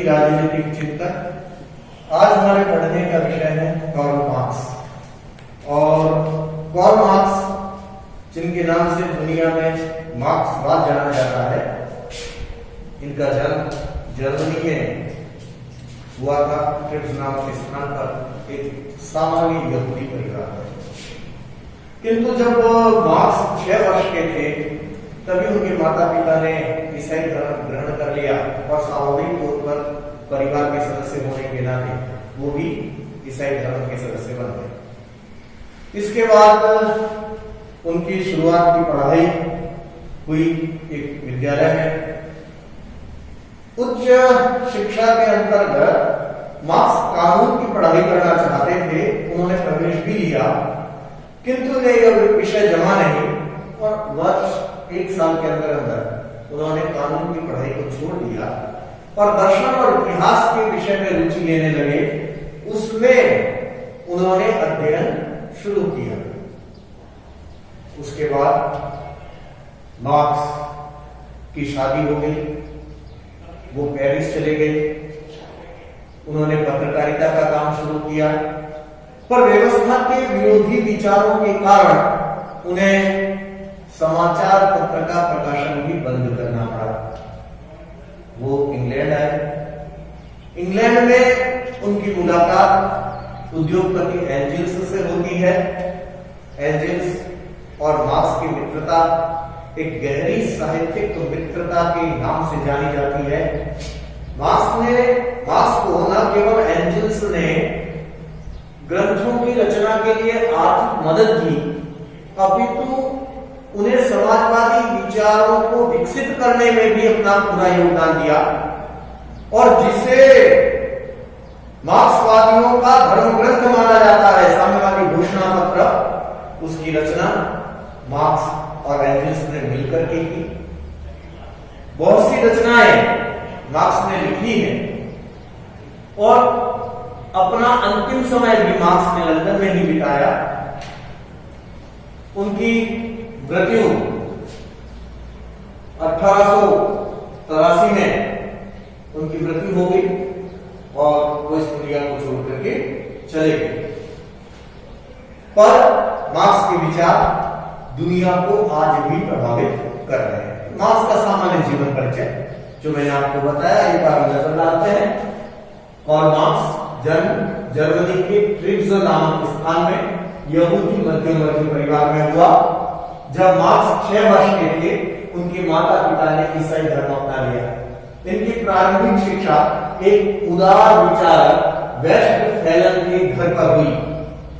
राजनीतिक चिंतन। आज हमारे पढ़ने का विषय है कार्ल मार्क्स। और कार्ल मार्क्स जिनके नाम से दुनिया में मार्क्सवाद जाना जाता है, इनका जन्म जर्मनी में हुआ था। ट्रिप्स नाम के स्थान पर एक सामान्य यहूदी परिवार है। किंतु जब मार्क्स 6 वर्ष के थे तभी उनके माता पिता ने ईसाई धर्म ग्रहण कर लिया और स्वाभाविक तौर पर परिवार के सदस्य होने के नाते वो भी ईसाई धर्म के सदस्य बन गए। इसके बाद उनकी शुरुआत की पढ़ाई हुई एक विद्यालय में। उच्च शिक्षा के अंतर्गत मार्क्स कानून की पढ़ाई करना चाहते थे। उन्होंने प्रवेश भी लिया, किंतु उन्हें यह विषय जमा नहीं और वर्ष 1 साल के अंदर उन्होंने कानून की पढ़ाई को छोड़ दिया और दर्शन और इतिहास के विषय में रुचि लेने लगे। उसमें उन्होंने अध्ययन शुरू किया। उसके बाद मार्क्स की शादी हो गई, वो पेरिस चले गए। उन्होंने पत्रकारिता का काम शुरू किया, पर व्यवस्था के विरोधी विचारों के कारण उन्हें समाचार पत्र का प्रकाशन भी बंद करना पड़ा। वो इंग्लैंड आए। इंग्लैंड में उनकी मुलाकात उद्योगपति एंजिल्स से होती है। एंजिल्स और मार्क्स की मित्रता एक गहरी साहित्यिक मित्रता के नाम से जानी जाती है। मार्क्स को न केवल एंजिल्स ने ग्रंथों की रचना के लिए आर्थिक मदद की, अपितु उन्हें समाजवादी विचारों को विकसित करने में भी अपना पूरा योगदान दिया। और जिसे मार्क्सवादियों का धर्म ग्रंथ माना जाता है, साम्यवादी घोषणा पत्र, उसकी रचना मार्क्स और एंजिल्स ने मिलकर की। बहुत सी रचनाएं मार्क्स ने लिखी हैं और अपना अंतिम समय भी मार्क्स ने लंदन में ही बिताया। उनकी मृत्यु 1883 में उनकी मृत्यु हो गई और वो इस दुनिया को छोड़ करके चले गए। पर मार्क्स के विचार दुनिया को आज भी प्रभावित कर रहे हैं। मार्क्स का सामान्य जीवन परिचय जो मैंने आपको बताया, एक बार नजर डालते हैं। और मार्क्स जन्म जर्मनी के ट्रिप्स नामक स्थान में यहूदी मध्यवर्गीय परिवार में हुआ। जब मार्क्स 6 वर्ष के थे, उनके माता पिता ने ईसाई धर्म अपना लिया। इनकी प्रारंभिक शिक्षा एक उदार विचारक वेस्टफैलन के घर पर हुई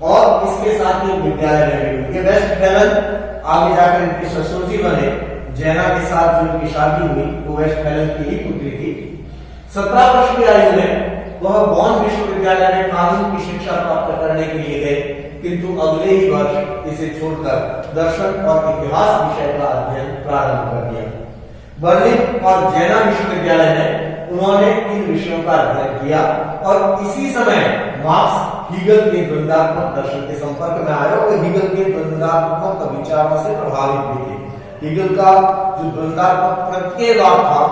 और इसके साथ ही विद्यालय में भी हुई। वेस्टफैलन आगे जाकर इनके ससुर जी बने। जैना के साथ जो उनकी शादी हुई वो वेस्टफैलन की ही पुत्री थी। 17 वर्ष की आयु में वह बॉन विश्वविद्यालय में कानून की शिक्षा प्राप्त करने के लिए गए, किंतु अगले ही वर्ष इसे छोड़कर दर्शन और इतिहास विषय का अध्ययन प्रारंभ कर दिया। बर्लिन और जैना विश्वविद्यालय में उन्होंने इन विषयों का अध्ययन किया और इसी समय मार्क्स हीगल के द्वंद्वात्मक दर्शन के संपर्क में आए और हीगल के द्वंद्वात्मक विचारों से प्रभावित भी थे। हीगल का जो द्वंद्वात्मक प्रत्ययवाद था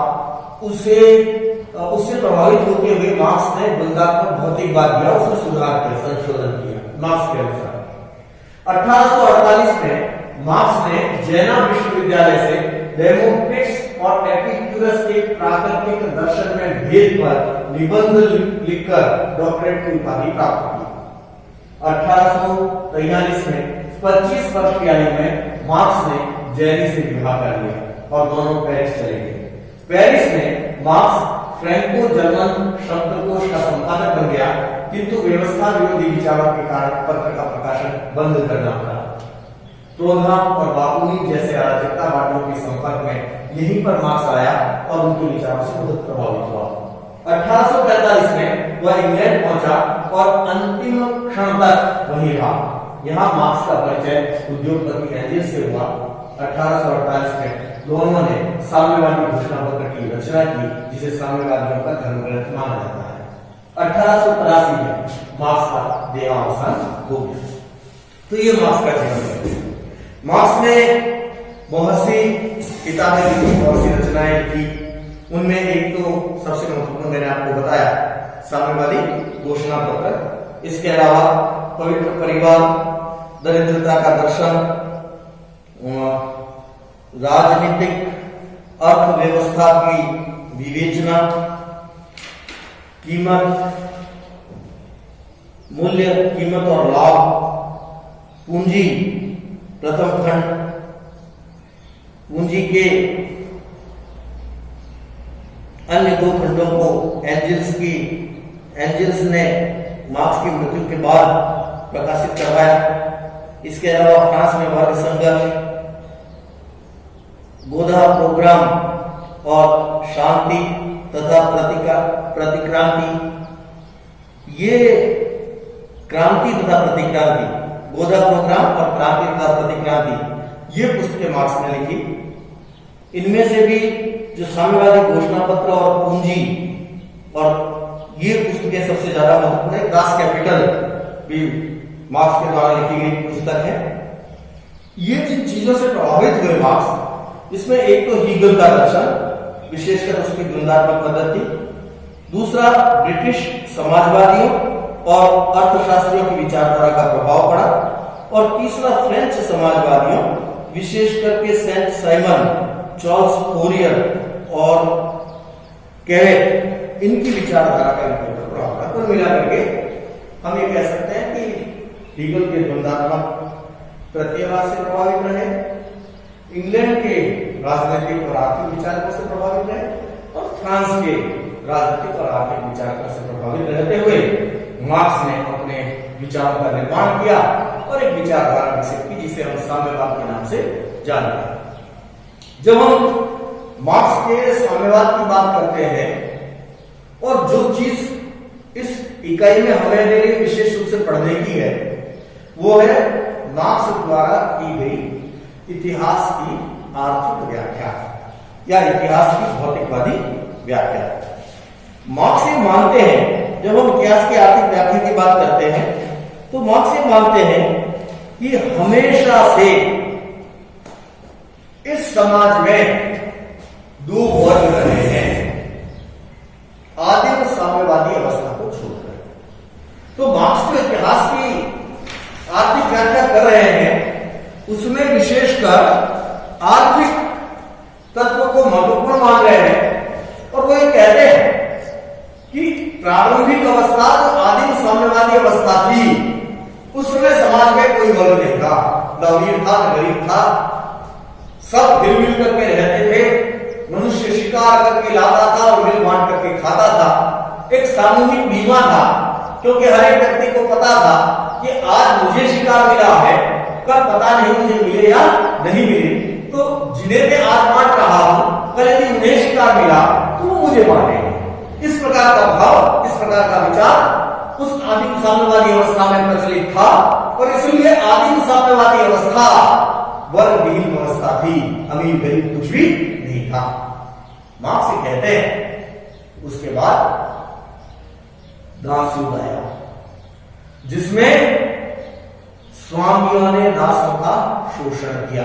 उससे प्रभावित होते हुए मार्क्स ने द्वंद्वात्मक भौतिकवाद दिया, उसमें सुधार किया, संशोधन किया मार्क्स के अनुसार। 1848 में मार्क्स ने जैना विश्वविद्यालय से डेमोक्रिटस और एपिक्यूरस के प्राकृतिक दर्शन में भेद पर निबंध लिखकर डॉक्टरेट की उपाधि प्राप्त की। 1843 में 25 वर्ष की आयु में मार्क्स ने जैनी से विवाह कर लिया और दोनों पेरिस चले गए। पेरिस में मार्क्स फ्रैंको जर्मन शब्दकोश का संपादक बन गया, किंतु व्यवस्था विरोधी विचारों के कारण पत्र का प्रकाशन बंद करना पड़ा। टोधा और बापुनी जैसे अराजकतावादियों के संपर्क में यहीं पर मार्क्स आया और उनके विचारों से बहुत प्रभावित हुआ। 1845 में वह इंग्लैंड पहुंचा और अंतिम क्षण तक वहीं रहा। यहाँ मार्क्स का परिचय उद्योगपति एंजिल्स से हुआ। 1848 में दोनों ने साम्यवादी घोषणा पत्र की रचना की, जिसे साम्यवादियों का धर्म ग्रंथ माना जाता है। 1883 में मार्क्स का देहावसान हो गया। तो ये मार्क्स का जीवन है। मार्क्स ने बहुत सी किताबें लिखी, बहुत सी रचनाएं लिखी। उनमें एक तो सबसे महत्वपूर्ण मैंने आपको बताया, साम्यवादी घोषणा पत्र। इसके अलावा पवित्र परिवार, दरिद्रता का दर्शन, राजनीतिक अर्थव्यवस्था की विवेचना, कीमत, मूल्य, कीमत और लाभ, पूंजी, प्रथम खंड, पूंजी के अन्य दो खंडों को एंजल्स ने मार्क्स की मृत्यु के बाद प्रकाशित करवाया। इसके अलावा फ्रांस में वर्ग संघर्ष, गोधा प्रोग्राम और शांति तथा प्रतिक्रांति, ये क्रांति तथा प्रतिक्रांति, गोधा प्रोग्राम और क्रांति तथा प्रतिक्रांति, ये पुस्तकें मार्क्स ने लिखी। इनमें से भी जो साम्यवादी घोषणा पत्र और पूंजी, और ये पुस्तकें सबसे ज्यादा महत्वपूर्ण है। दास कैपिटल भी मार्क्स के द्वारा लिखी गई पुस्तक है। ये जिन चीजों से प्रभावित हुए मार्क्स, इसमें एक तो हीगल का दर्शन, विशेषकर उसकी द्वंद्वात्मक पद्धति, दूसरा ब्रिटिश समाजवादियों और अर्थशास्त्रियों की विचारधारा का प्रभाव पड़ा, और तीसरा फ्रेंच समाजवादियों, विशेष करके सेंट साइमन, चार्ल्स फोरियर और कैवेट, इनकी विचारधारा का इनके ऊपर प्रभाव पड़ा। कुल मिला करके हम ये कह सकते हैं कि हीगल के द्वंद्वात्मक प्रत्ययवाद से प्रभावित रहे, इंग्लैंड के राजनीतिक और आर्थिक विचारकों से प्रभावित रहे, और फ्रांस के राजनीतिक और आर्थिक विचारकों से प्रभावित रहते हुए मार्क्स ने अपने विचारों का निर्माण किया और एक विचारधारा विकसित की, जिसे हम साम्यवाद के नाम से जानते हैं। जब हम मार्क्स के साम्यवाद की बात करते हैं, और जो चीज इस इकाई में हमें विशेष रूप से पढ़ने की है, वो है मार्क्स द्वारा की गई इतिहास की आर्थिक व्याख्या या इतिहास की भौतिकवादी व्याख्या। मार्क्स ये मानते हैं, जब हम इतिहास की आर्थिक व्याख्या की बात करते हैं, तो मार्क्स ये मानते हैं कि हमेशा से इस समाज में दो वर्ग रहे हैं, आदिम साम्यवादी अवस्था को छोड़कर। तो मार्क्स जो इतिहास की आर्थिक व्याख्या कर रहे हैं, उसमें विशेषकर आर्थिक तत्व को महत्वपूर्ण मान रहे हैं, और वो ये कहते हैं कि प्रारंभिक अवस्था जो आदिम साम्यवादी अवस्था थी, उसमें समाज में कोई वर्ग नहीं था, न अमीर था न गरीब था, सब हिलमिल करके रहते थे। मनुष्य शिकार करके लाता था और मिल बांट करके खाता था। एक सामूहिक बीमा था, क्योंकि हर एक व्यक्ति को पता था कि आज मुझे शिकार मिला है, कल पता नहीं मुझे मिले या नहीं मिले, तो जिन्हें मैं आज बांट रहा हूं, कल यदि उन्हें शिकार मिला तो वो मुझे बांटेंगे। इस प्रकार का भाव, इस प्रकार का विचार उस आदिम साम्यवादी अवस्था में प्रचलित था, और इसलिए आदिम साम्यवादी अवस्था वर्गविहीन अवस्था थी, अमीर गरीब कुछ भी नहीं था। मार्क्स से कहते हैं उसके बाद दास युग आया, जिसमें स्वामियों ने दासों का शोषण किया।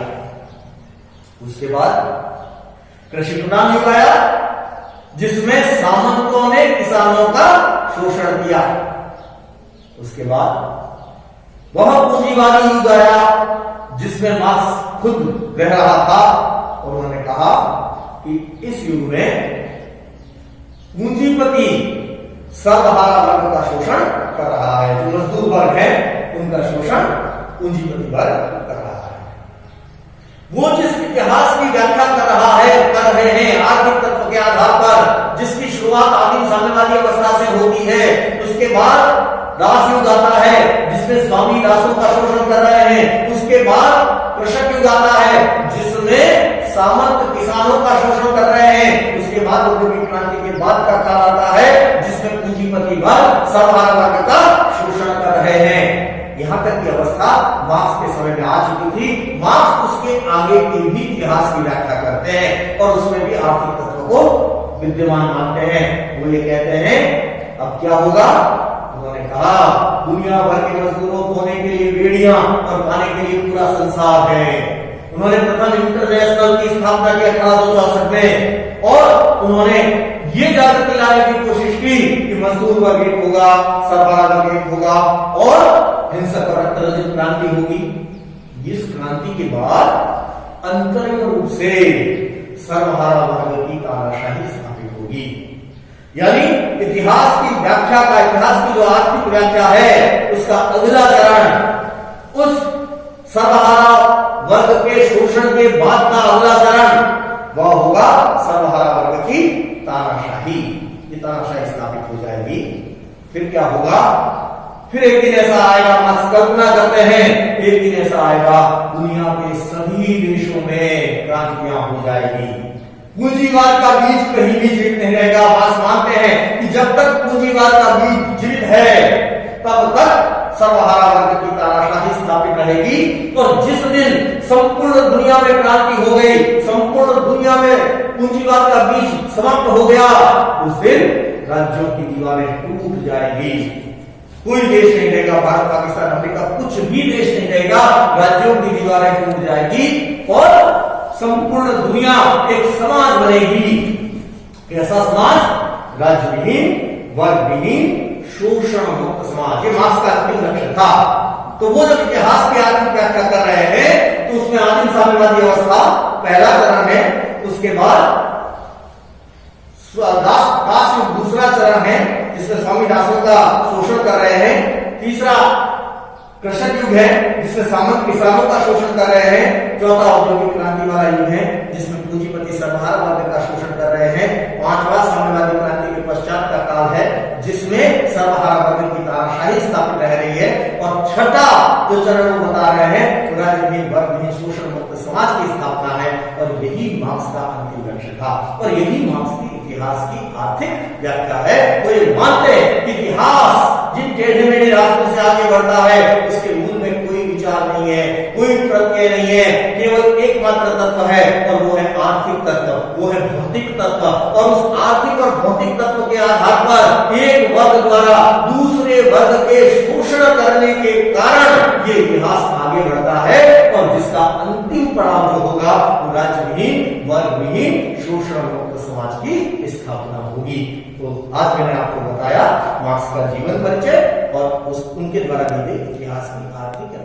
उसके बाद कृषि प्रधान युग आया, जिसमें सामंतों ने किसानों का शोषण किया। उसके बाद वह पूंजीवादी युग आया, जिसमें मार्क्स खुद रह रहा था, और उन्होंने कहा कि इस युग में पूंजीपति सर्वहारा वर्ग का शोषण कर रहा है। जो मजदूर वर्ग है, उनका शोषण पूंजीपति वर्ग कर रहा है। वो जिस इतिहास की व्याख्या कर रहे हैं आर्थिक तत्व के आधार पर, जिसकी शुरुआत आदिम साम्यवादी अवस्था से होती है, उसके बाद दास युग आता है, जिसमें स्वामी दासों का शोषण कर रहे हैं। उसके बाद कृषक युग आता है, जिसमें सामंत किसानों का शोषण कर रहे हैं। उसके बाद औद्योगिक क्रांति के बाद का काल आता है, जिसमें पूंजीपति वर्ग सर्वहारा वर्ग का शोषण कर रहे हैं। यहां तक की अवस्था मार्क्स के समय में आ चुकी थी। मार्क्स उसके आगे के भी इतिहास की व्याख्या करते हैं, और उसमें भी आर्थिक तत्व को विद्यमान मानते हैं। वो ये कहते हैं अब क्या होगा। उन्होंने कहा दुनिया भर के मजदूरों को होने के लिए बेड़ियां और खाने के लिए पूरा संसार है। उन्होंने प्रथम इंटरनेशनल की स्थापना की 1864 में, और उन्होंने ये जागृति लाने की कोशिश की कि मजदूर वर्ग एक होगा, सरबराह वर्ग एक होगा और हिंसक और रक्त क्रांति होगी। इस क्रांति के बाद अंतरिम रूप से सर्वहारा वर्ग की तानाशाही स्थापित होगी। यानी इतिहास की व्याख्या का, इतिहास की जो आर्थिक व्याख्या है, उसका अगला चरण, उस सर्वहारा वर्ग के शोषण के बाद का अगला चरण वह होगा सर्वहारा वर्ग की तानाशाही। ये तानाशाही स्थापित हो जाएगी। फिर क्या होगा? फिर एक दिन ऐसा आएगा, मार्क्स कल्पना करते हैं, एक दिन ऐसा आएगा दुनिया के सभी देशों में क्रांतियां हो जाएगी। पूंजीवाद का बीज कहीं भी जीवित नहीं रहेगा। मार्क्स मानते हैं कि जब तक पूंजीवाद का बीज जीवित है तब तक सर्वहारा वर्ग की तानाशाही स्थापित रहेगी। और जिस दिन संपूर्ण दुनिया में क्रांति हो गई, संपूर्ण दुनिया में पूंजीवाद का बीज समाप्त हो गया, उस दिन राज्यों की दीवारें टूट जाएगी। कोई देश नहीं रहेगा, भारत, पाकिस्तान, अमेरिका, कुछ भी देश नहीं रहेगा, राज्यों की दीवारें टूट जाएगी और संपूर्ण दुनिया एक समाज बनेगी। कैसा समाज? राज्यविहीन, वर्गविहीन, शोषण मुक्त समाज। ये मार्क्स का अंतिम लक्ष्य था। तो वो जब इतिहास की आर्थिक व्याख्या कर रहे हैं तो उसमें आदिम साम्यवादी अवस्था पहला चरण है, उसके बाद दास युग दूसरा चरण है जिसमें स्वामी दासों का शोषण कर रहे हैं, तीसरा कृषक युग है जिसमें सामंत किसानों का शोषण कर रहे हैं, चौथा औद्योगिक क्रांति वाला युग है जिसमें पूंजीपति सर्वहारा वर्ग का शोषण कर रहे हैं, पांचवा साम्यवादी क्रांति के पश्चात का काल है जिसमें सर्वहारा वर्ग की तानाशाही स्थापित रह रही है, और छठा जो चरण वो बता रहे हैं राज्यहीन, वर्गहीन, शोषण मुक्त समाज की स्थापना है। और यही मार्क्स का अंतिम लक्ष्य था और यही मार्क्स की इतिहास की आर्थिक व्याख्या है। वो ये मानते हैं कि इतिहास जिन टेढ़े मेढ़े रास्तों से आगे बढ़ता है उसके मूल में कोई विचार नहीं है, कोई प्रत्यय नहीं है, केवल एकमात्र तत्व है और वो है आर्थिक तत्व, वो है भौतिक तत्व। और उस आर्थिक और भौतिक तत्व के आधार पर एक वर्ग द्वारा दूसरे वर्ग के शोषण करने के कारण ये इतिहास आगे बढ़ता है और जिसका अंतिम पड़ाव जो होगा वो राज्यविहीन, वर्गविहीन, शोषण मुक्त समाज की स्थापना होगी। तो आज मैंने आपको बताया मार्क्स का जीवन परिचय और उनके द्वारा दी गई इतिहास की आर्थिक